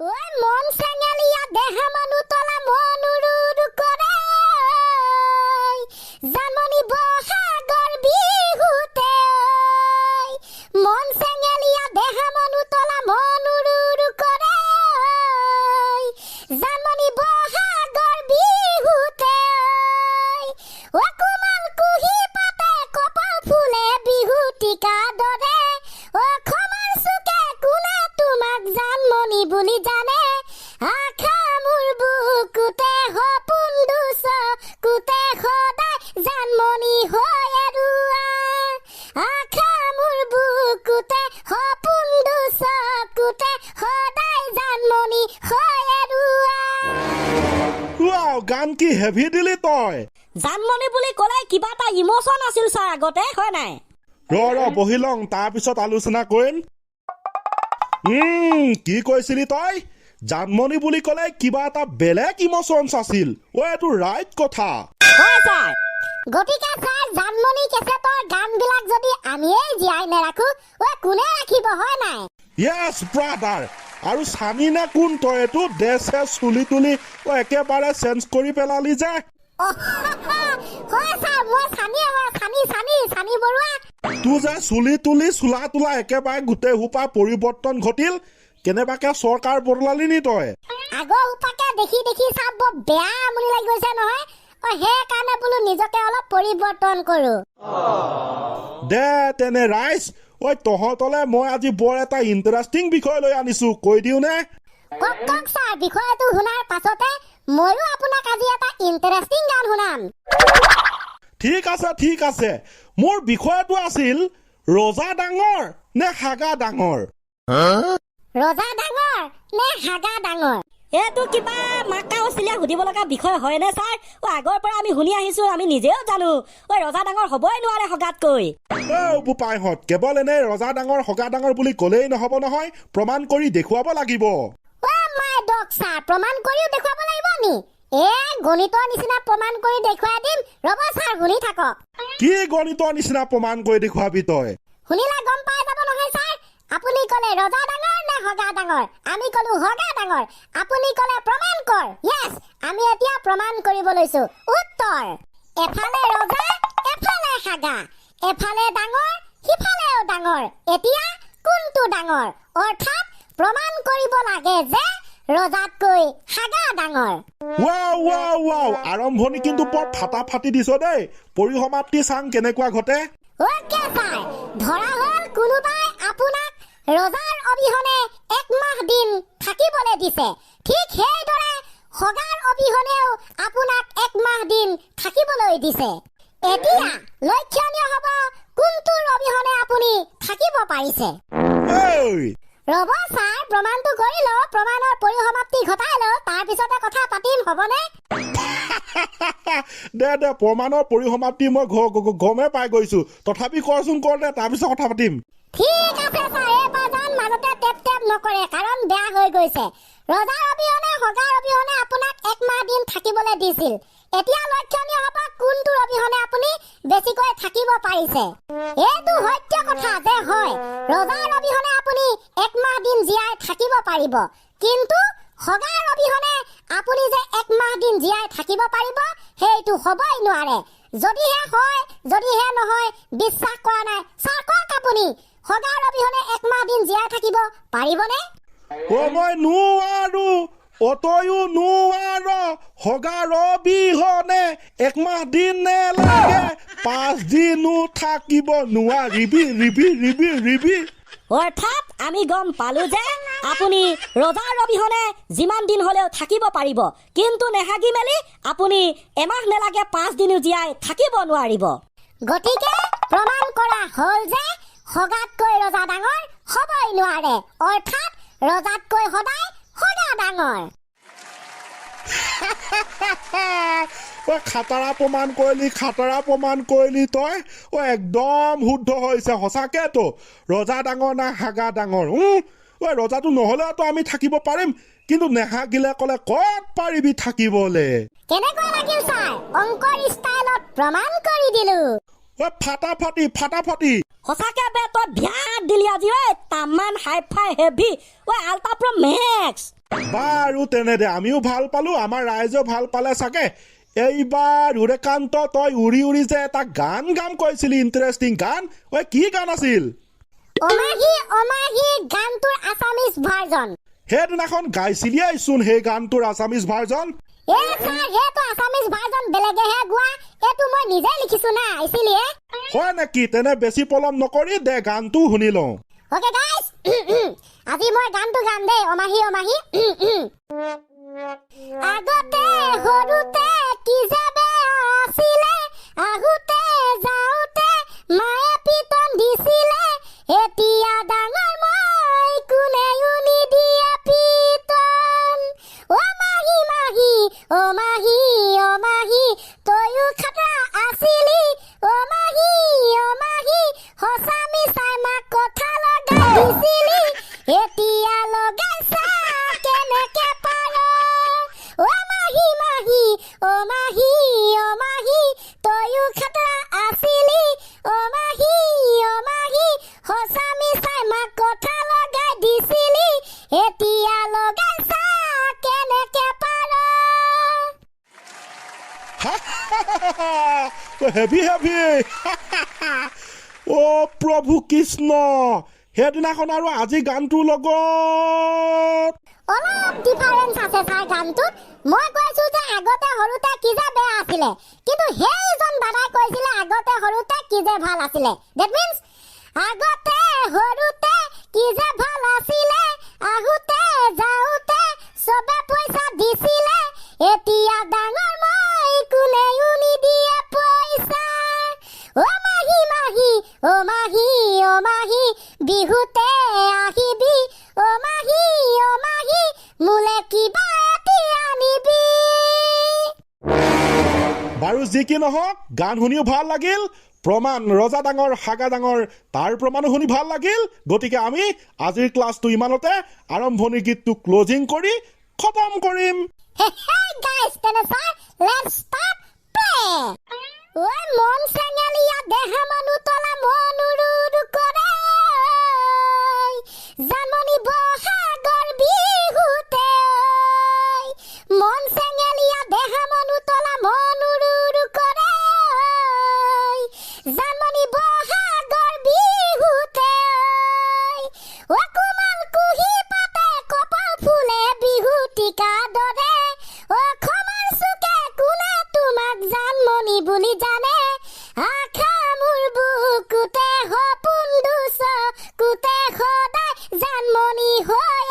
ওই মন চেঙেলীয়া দেহা মানুহ তলা মনুৰুৰ কৰে জানমণি বহাগৰ বিহুতে মন চেঙেলীয়া দেহা মানুহ তলা মনুৰুৰ কৰে জানমণি বহাগৰ বিহুতে ও কোমল কুহি পাতে কপাল ফুলে বিহু টিকা দৰে ও খমাৰ চুকে কোনে তোমাক জানমণি বুলি জানে আখা মোৰ বুকুতে সপোন দুচ কুতে সদায় জানমণি হৈ ৰুৱা আখা মোৰ বুকুতে সপোন দুচ কুতে সদায় জানমণি হৈ ৰুৱা ৱাও গান কি হেভি দিলি তই জানমণি বুলি ক'লে কিবা এটা ইমোচন আছিল ছাৰ আগতে হয় নাই ৰ বহি লওঁ তাৰপিছত আলোচনা কৰিম কি কৈছিলি তই জানমণি বুলি ক'লে কিবা এটা বেলেগ ইমোচনছ আছিল এইটো ৰাইট কথা হয় ছাৰ গতিকে ছাৰ জানমণি কেছেটৰ গানবিলাক যদি আমিয়েই জীয়াই নেৰাখো কোনে ৰাখিব হয় নাই য়েছ ব্ৰাদাৰ আৰু চানি নে কোন তই এইটো দেশে চুলি তুলি একেবাৰে চেঞ্জ কৰি পেলালি যে হয় ছাৰ মই চানিয়ে হয় চানি বৰুৱা তোৰ যে চুলি তুলি চোলা তোলা একেবাৰে গোটেই সোপা পৰিৱৰ্তন ঘটিল কেনেবাকে চৰকাৰ বদলালি নি তই আগৰ সোপাকে দেখি দেখি ছাৰ বৰ বেয়া আমনি লাগি গৈছে নহয় সেইকাৰণে বোলো নিজকে অলপ পৰিৱৰ্তন কৰো দে তেনে ৰাইজ তহঁতলে মই আজি বৰ এটা ইণ্টাৰেষ্টিং বিষয় লৈ আনিছো কৈ দিওঁ নে কওক ছাৰ বিষয়টো শুনাৰ পাছতে ময়ো আপোনাক আজি এটা ইণ্টাৰেষ্টিং গান শুনাম ঠিক আছে মোৰ বিষয়টো আছিল ৰজা ডাঙৰ নে হাগা ডাঙৰ ৰজা ডাঙৰ নে হাগা ডাঙৰ এইটো কিবা মাকা অচিলীয়া সুধিব লগা বিষয় হয়নে ছাৰ আগৰ পৰা আমি শুনি আহিছো আমি নিজেও জানো ৰজা ডাঙৰ হ'বই নোৱাৰে হগাতকৈ বোপাইহঁত কেৱল এনে ৰজা ডাঙৰ হগা ডাঙৰ বুলি ক'লেই নহ'ব নহয় প্ৰমাণ কৰি দেখুৱাব লাগিব মাই ডগ ছাৰ প্ৰমাণ কৰিও দেখুৱাব লাগিব নি গণিতৰ নিচিনা প্ৰমাণ কৰি দেখুৱাই দিম ৰ'ব ছাৰ শুনি থাকক কি গণিতৰ নিচিনা প্ৰমাণ কৰি দেখুৱাবি তই শুনিলে গম পাই যাব নহয় ছাৰ আপুনি ক'লে ৰজা ডাঙৰ নে হগা ডাঙৰ আমি ক'লো হগা ডাঙৰ আপুনি ক'লে প্ৰমাণ কৰ য়েছ আমি এতিয়া প্ৰমাণ কৰিব লৈছো উত্তৰ এফালে ৰজা এফালে হাগা এফালে ডাঙৰ সিফালেও ডাঙৰ এতিয়া কোনটো ডাঙৰ অৰ্থাৎ প্ৰমাণ কৰিব লাগে যে ৰজাতকৈ হাগা ডাঙৰ ৱাও আৰম্ভণি কিন্তু বৰ ফাটাফাটি দিছ দেই পৰিসমাপ্তি চাং কেনেকুৱা ঘটে ওকে ছাৰ ধৰা হ'ল কোনোবাই আপোনাক ৰজাৰ অবিহনে একমাহ দিন থাকিবলৈ দিছে ঠিক সেইদৰে হগাৰ অবিহনেও আপোনাক একমাহ দিন থাকিবলৈ দিছে এতিয়া লক্ষণীয় হ'ব কোনটোৰ অবিহনে আপুনি থাকিব পাৰিছে ৰ'ব ছাৰ প্ৰমাণটো কৰি লওঁ প্ৰমাণৰ পৰিসমাপ্তি ঘটাই লওঁ তাৰপিছতে কথা পাতিম হ'বনে দে প্ৰমাণৰ পৰিসমাপ্তি মই গমে পাই গৈছো তথাপি কৰচোন কৰ দে তাৰপিছত কথা পাতিম ঠিক আছে ছাৰ এইবাৰ যেন মাজতে টেপ নকৰে কাৰণ বেয়া হৈ গৈছে ৰজাৰ অবিহনে হগাৰ অবিহনে আপোনাক একমাহ দিন থাকিবলৈ দিছিল এতিয়া লক্ষণীয় হ'ব কোনটোৰ অবিহনে আপুনি বেছিকৈ থাকিব পাৰিছে এইটো সত্য কথা যে হয় ৰজাৰ অবিহনে আপুনি একমাহ দিন জীয়াই থাকিব পাৰিব কিন্তু হগাৰ অবিহনে আপুনি যে একমাহ দিন জীয়াই থাকিব পাৰিব সেইটো হ'বই নোৱাৰে যদিহে হয় যদিহে নহয় বিশ্বাস কৰা নাই ছাৰ কওক আপুনি হগাৰ অবিহনে একমাহ দিন জীয়াই থাকিব পাৰিবনে মই নোৱাৰো তয়ো নোৱাৰ হগাৰ অবিহনে একমাহ দিন নেলাগে 5 দিনো থাকিব নোৱাৰিবি অৰ্থাৎ আমি গম পালো যে আপুনি ৰজাৰ অবিহনে যিমান দিন হ'লেও থাকিব পাৰিব কিন্তু নেহাগি মেলি আপুনি এমাহ নেলাগে 5 দিনো জীয়াই থাকিব নোৱাৰিব গতিকে প্ৰমাণ কৰা হ'ল যে হগাতকৈ ৰজা ডাঙৰ হ'বই নোৱাৰে অৰ্থাৎ ৰজাতকৈ সদায় হগা ডাঙৰ খাটাৰা প্ৰমাণ কৰিলি তই একদম শুদ্ধ হৈছে সঁচাকেতো ৰজা ডাঙৰ না হাগা ডাঙৰ ৰজাটো নহ'লেতো আমি থাকিব পাৰিম কিন্তু নেহাগিলে ক'লে ক'ত পাৰিবি থাকিবলে কেনেকুৱা লাগিল ছাৰ অংকৰ ষ্টাইলত প্ৰমাণ কৰি দিলো ফাটাফাটি সঁচাকে বে তই বিয়াত দিলি আজি ঐ তামান হাই ফাই হেভি ঐ আল্ট্ৰা প্ৰ মেক্স বাৰু তেনে দে আমিও ভাল পালো আমাৰ ৰাইজেও ভাল পালে চাগে এইবাৰ সূৰ্যকান্ত তই উৰি উৰি যে এটা গান গাম কৈছিলি ইণ্টাৰেষ্টিং গান ঐ কি গান আছিল অমাহি অমাহি গানটোৰ আছামিজ ভাৰ্জন সেইদিনাখন গাইছিলিয়েইচোন সেই গানটোৰ আছামিজ ভাৰ্জন এ ছাৰ সেইটো আছামিজ ভাৰ্জন বেলেগেহে গোৱা এইটো মই নিজে লিখিছো না ইছিলিয়ে হয় নেকি তেনে বেছি পলম নকৰি দে গানটো শুনি লওঁ ওকে গাইস আজি মই গানটো গাম দেই অমাহি অমাহি আগতে সৰুতে কি যে বেয়া আছিলে আহোতে যাওঁতে মায়ে পিটন দিছিলে এতিয়া ডাঙৰ মই কোনেও নিদিয়ে পিটন অমাহি মাহি অমাহি অমাহি তয়ো খাতৰা আছিলি অমাহি অমাহি সঁচা মিছাই মাক কথা লগাই দিছিলি এতিয়া লগাইছা কেনেকে পাৰ অমাহি মাহি অমাহি অমাহি তয়ো খাতৰা আছিলি অমাহি অমাহি সঁচা মিছাই মাক কথা লগাই দিছিলি এতিয়া লগাইছা কেনেকে পাৰ হেভি হেভি অ' প্ৰভু কৃষ্ণ সেইদিনাখন আৰু আজি গানটোৰ লগত অলপ ডিফাৰেন্স আছে ছাৰ গানটোত মই কৈছো যে আগতে সৰুতে কি যে বেয়া আছিলে কিন্তু সেইজন দাদাই কৈছিলে আগতে সৰুতে কি যে ভাল আছিলে ডেট মিন্স আগতে সৰুতে কি যে ভাল আছিলে আহোতে যাওঁতে চবে পইচা দিছিলে এতিয়া ডাঙৰ মই কোনেও নিদিয়ে পইচা অমাহি মাহি অমাহি অমাহি বিহুতে আহিবি অমাহি অমাহি মোলে কিবা এটি আনিবি বাৰু যি কি নহওক গান শুনিও ভাল লাগিল প্ৰমাণ ৰজা ডাঙৰ হাগা ডাঙৰ তাৰ প্ৰমাণো শুনি ভাল লাগিল গতিকে আমি আজিৰ ক্লাছটো ইমানতে আৰম্ভণি গীতটো ক্লজিং কৰি খতম কৰিম Hey guys, then sir, let's start play. Oi mon sengalia deha manu tola monuru kore. Zanmoni bohagor bihute. Mon sengalia deha manu tola monuru kore. Zanmoni bohagor bihute. O kumal kuhi pate kopal phule bihutika dore. অসমৰ চুকে কোনে তোমাক জানমণি বুলি জানে আশা মোৰ বুকুতে সপোন দুচ কুতে সদায় জানমণি হৈ